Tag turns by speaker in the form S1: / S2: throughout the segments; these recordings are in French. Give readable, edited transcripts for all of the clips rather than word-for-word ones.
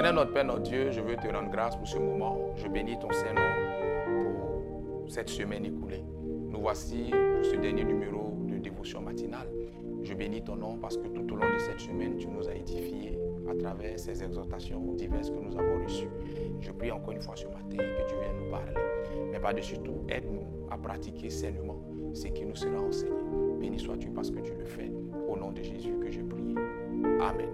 S1: Éternel, notre Père, notre Dieu, je veux te rendre grâce pour ce moment. Je bénis ton Saint-Nom pour cette semaine écoulée. Nous voici pour ce dernier numéro de dévotion matinale. Je bénis ton nom parce que tout au long de cette semaine, tu nous as édifiés à travers ces exhortations diverses que nous avons reçues. Je prie encore une fois ce matin que tu viennes nous parler. Mais par-dessus tout, aide-nous à pratiquer sainement ce qui nous sera enseigné. Béni sois-tu parce que tu le fais. Au nom de Jésus que je prie. Amen.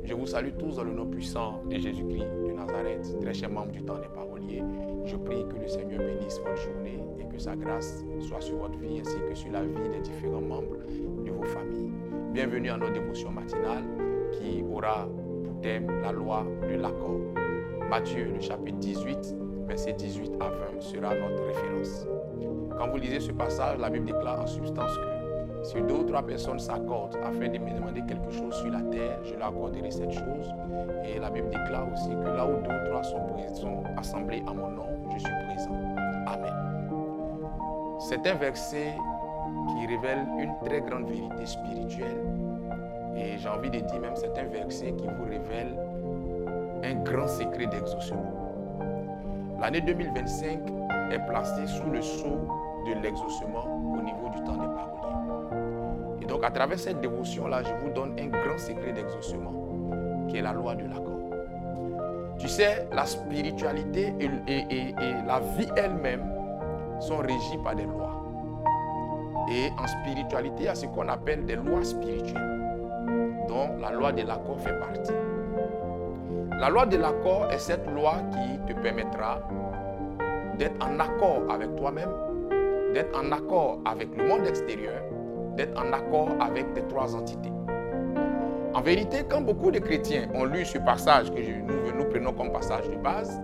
S1: Je vous salue tous dans le nom puissant de Jésus-Christ de Nazareth, très chers membres du temps des paroliers. Je prie que le Seigneur bénisse votre journée et que sa grâce soit sur votre vie ainsi que sur la vie des différents membres de vos familles. Bienvenue à notre dévotion matinale qui aura pour thème la loi de l'accord. Matthieu, le chapitre 18, versets 18 à 20 sera notre référence. Quand vous lisez ce passage, la Bible déclare en substance que si 2 ou 3 personnes s'accordent afin de me demander quelque chose sur la terre, je leur accorderai cette chose. Et la Bible déclare aussi que là où 2 ou 3 sont assemblés à mon nom, je suis présent. Amen. C'est un verset qui révèle une très grande vérité spirituelle. Et j'ai envie de dire même, c'est un verset qui vous révèle un grand secret d'exaucement. L'année 2025 est placée sous le sceau de l'exaucement au niveau du temps des paroliers. Et donc, à travers cette dévotion-là, je vous donne un grand secret d'exaucement, qui est la loi de l'accord. Tu sais, la spiritualité et la vie elle-même sont régies par des lois. Et en spiritualité, il y a ce qu'on appelle des lois spirituelles, dont la loi de l'accord fait partie. La loi de l'accord est cette loi qui te permettra d'être en accord avec toi-même, d'être en accord avec le monde extérieur, d'être en accord avec tes 3 entités. En vérité, quand beaucoup de chrétiens ont lu ce passage que nous prenons comme passage de base,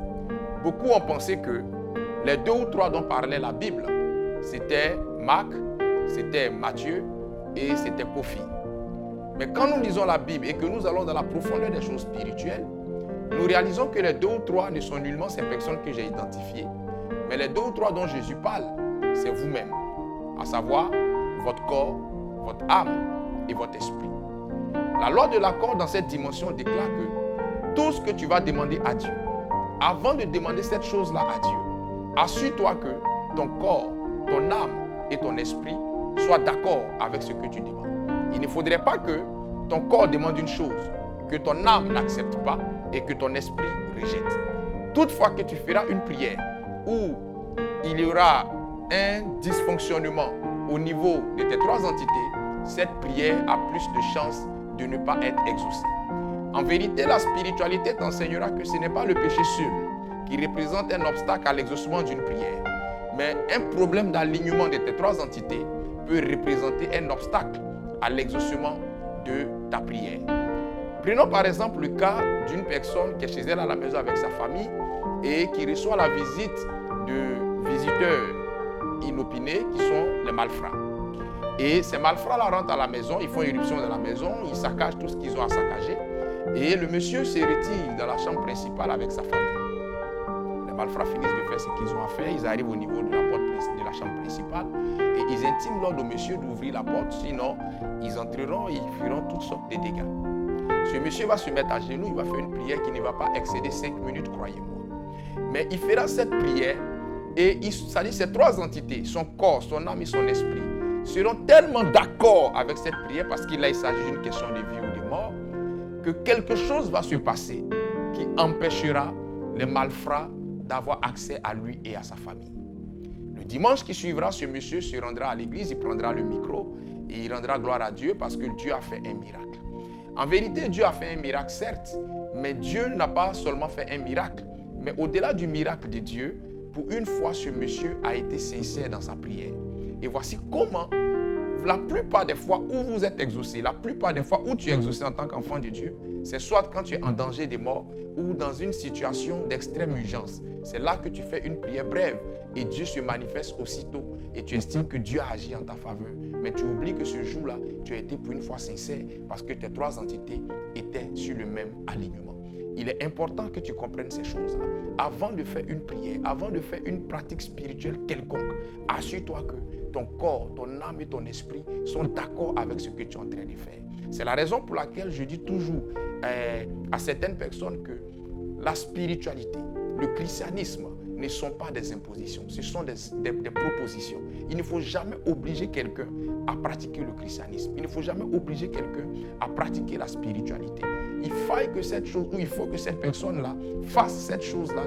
S1: beaucoup ont pensé que les 2 ou 3 dont parlait la Bible, c'était Marc, c'était Matthieu et c'était Kofi. Mais quand nous lisons la Bible et que nous allons dans la profondeur des choses spirituelles, nous réalisons que les 2 ou 3 ne sont nullement ces personnes que j'ai identifiées, mais les 2 ou 3 dont Jésus parle, c'est vous-même, à savoir votre corps, votre âme et votre esprit. La loi de l'accord dans cette dimension déclare que tout ce que tu vas demander à Dieu, avant de demander cette chose-là à Dieu, assure-toi que ton corps, ton âme et ton esprit soient d'accord avec ce que tu demandes. Il ne faudrait pas que ton corps demande une chose, que ton âme n'accepte pas et que ton esprit rejette. Toutefois que tu feras une prière où il y aura un dysfonctionnement au niveau de tes 3 entités, cette prière a plus de chances de ne pas être exaucée. En vérité, la spiritualité t'enseignera que ce n'est pas le péché seul qui représente un obstacle à l'exaucement d'une prière, mais un problème d'alignement de tes 3 entités peut représenter un obstacle à l'exaucement de ta prière. Prenons par exemple le cas d'une personne qui est chez elle à la maison avec sa famille et qui reçoit la visite de visiteurs inopinés qui sont les malfrats. Et ces malfrats-là rentrent à la maison, ils font irruption dans la maison, ils saccagent tout ce qu'ils ont à saccager. Et le monsieur se retire dans la chambre principale avec sa famille. Les malfrats finissent de faire ce qu'ils ont à faire, ils arrivent au niveau de la porte de la chambre principale et ils intiment l'ordre au monsieur d'ouvrir la porte, sinon ils entreront et ils feront toutes sortes de dégâts. Ce monsieur va se mettre à genoux, il va faire une prière qui ne va pas excéder 5 minutes, croyez-moi. Mais il fera cette prière et c'est-à-dire ces 3 entités, son corps, son âme et son esprit, seront tellement d'accord avec cette prière parce qu'il s'agit d'une question de vie ou de mort, que quelque chose va se passer qui empêchera les malfrats d'avoir accès à lui et à sa famille. Le dimanche qui suivra, ce monsieur se rendra à l'église, il prendra le micro et il rendra gloire à Dieu parce que Dieu a fait un miracle. En vérité, Dieu a fait un miracle, certes, mais Dieu n'a pas seulement fait un miracle, mais au-delà du miracle de Dieu, pour une fois, ce monsieur a été sincère dans sa prière. Et voici comment, la plupart des fois où vous êtes exaucé, la plupart des fois où tu es exaucé en tant qu'enfant de Dieu, c'est soit quand tu es en danger de mort ou dans une situation d'extrême urgence. C'est là que tu fais une prière brève et Dieu se manifeste aussitôt et tu estimes que Dieu a agi en ta faveur. Mais tu oublies que ce jour-là, tu as été pour une fois sincère parce que tes 3 entités étaient sur le même alignement. Il est important que tu comprennes ces choses-là. Avant de faire une prière, avant de faire une pratique spirituelle quelconque, assure-toi que ton corps, ton âme et ton esprit sont d'accord avec ce que tu es en train de faire. C'est la raison pour laquelle je dis toujours à certaines personnes que la spiritualité, le christianisme ne sont pas des impositions, ce sont des propositions. Il ne faut jamais obliger quelqu'un à pratiquer le christianisme. Il ne faut jamais obliger quelqu'un à pratiquer la spiritualité. Il faut que cette personne-là fasse cette chose-là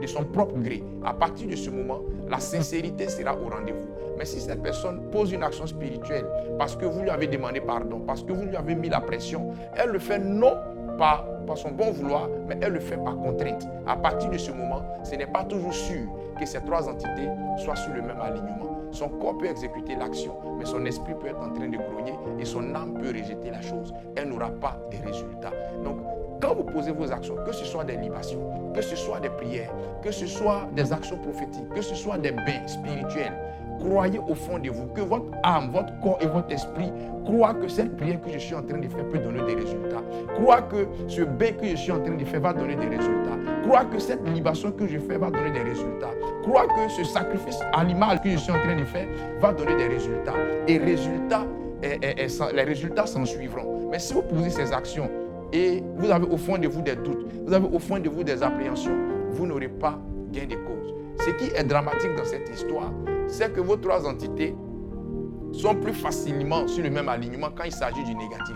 S1: de son propre gré. À partir de ce moment, la sincérité sera au rendez-vous. Mais si cette personne pose une action spirituelle parce que vous lui avez demandé pardon, parce que vous lui avez mis la pression, elle le fait non par son bon vouloir, mais elle le fait par contrainte. À partir de ce moment, ce n'est pas toujours sûr que ces trois entités soient sur le même alignement. Son corps peut exécuter l'action, mais son esprit peut être en train de grogner et son âme peut rejeter la chose. Elle n'aura pas de résultats. Donc, quand vous posez vos actions, que ce soit des libations, que ce soit des prières, que ce soit des actions prophétiques, que ce soit des bains spirituels, croyez au fond de vous que votre âme, votre corps et votre esprit croient que cette prière que je suis en train de faire peut donner des résultats. Croient que ce bain que je suis en train de faire va donner des résultats. Croient que cette libation que je fais va donner des résultats. Croient que ce sacrifice animal que je suis en train de faire va donner des résultats. Et les résultats s'en suivront. Mais si vous posez ces actions et vous avez au fond de vous des doutes, vous avez au fond de vous des appréhensions, vous n'aurez pas gain de cause. Ce qui est dramatique dans cette histoire, c'est que vos trois entités sont plus facilement sur le même alignement quand il s'agit du négatif.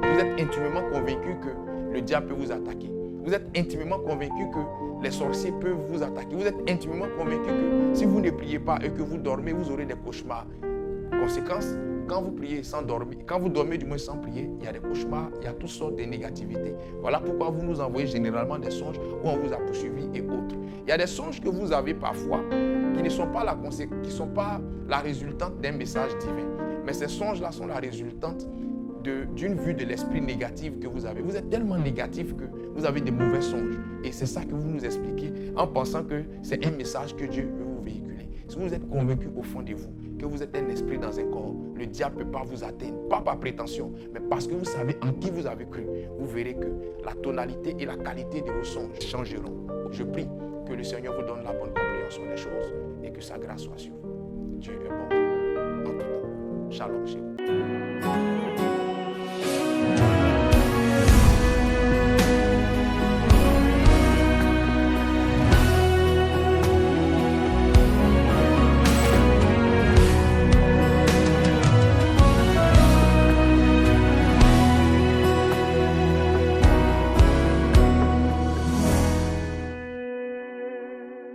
S1: Vous êtes intimement convaincu que le diable peut vous attaquer. Vous êtes intimement convaincu que les sorciers peuvent vous attaquer. Vous êtes intimement convaincu que si vous ne priez pas et que vous dormez, vous aurez des cauchemars. Conséquence, quand vous priez sans dormir, quand vous dormez du moins sans prier, il y a des cauchemars, il y a toutes sortes de négativités. Voilà pourquoi vous nous envoyez généralement des songes où on vous a poursuivi et autres. Il y a des songes que vous avez parfois qui ne sont pas la résultante d'un message divin. Mais ces songes-là sont la résultante d'une vue de l'esprit négative que vous avez. Vous êtes tellement négatif que vous avez des mauvais songes. Et c'est ça que vous nous expliquez en pensant que c'est un message que Dieu veut vous véhiculer. Si vous êtes convaincu au fond de vous que vous êtes un esprit dans un corps, le diable ne peut pas vous atteindre, pas par prétention, mais parce que vous savez en qui vous avez cru. Vous verrez que la tonalité et la qualité de vos songes changeront. Je prie que le Seigneur vous donne la bonne compréhension des choses et que sa grâce soit sur vous. Dieu est bon en tout temps. Shalom chez vous.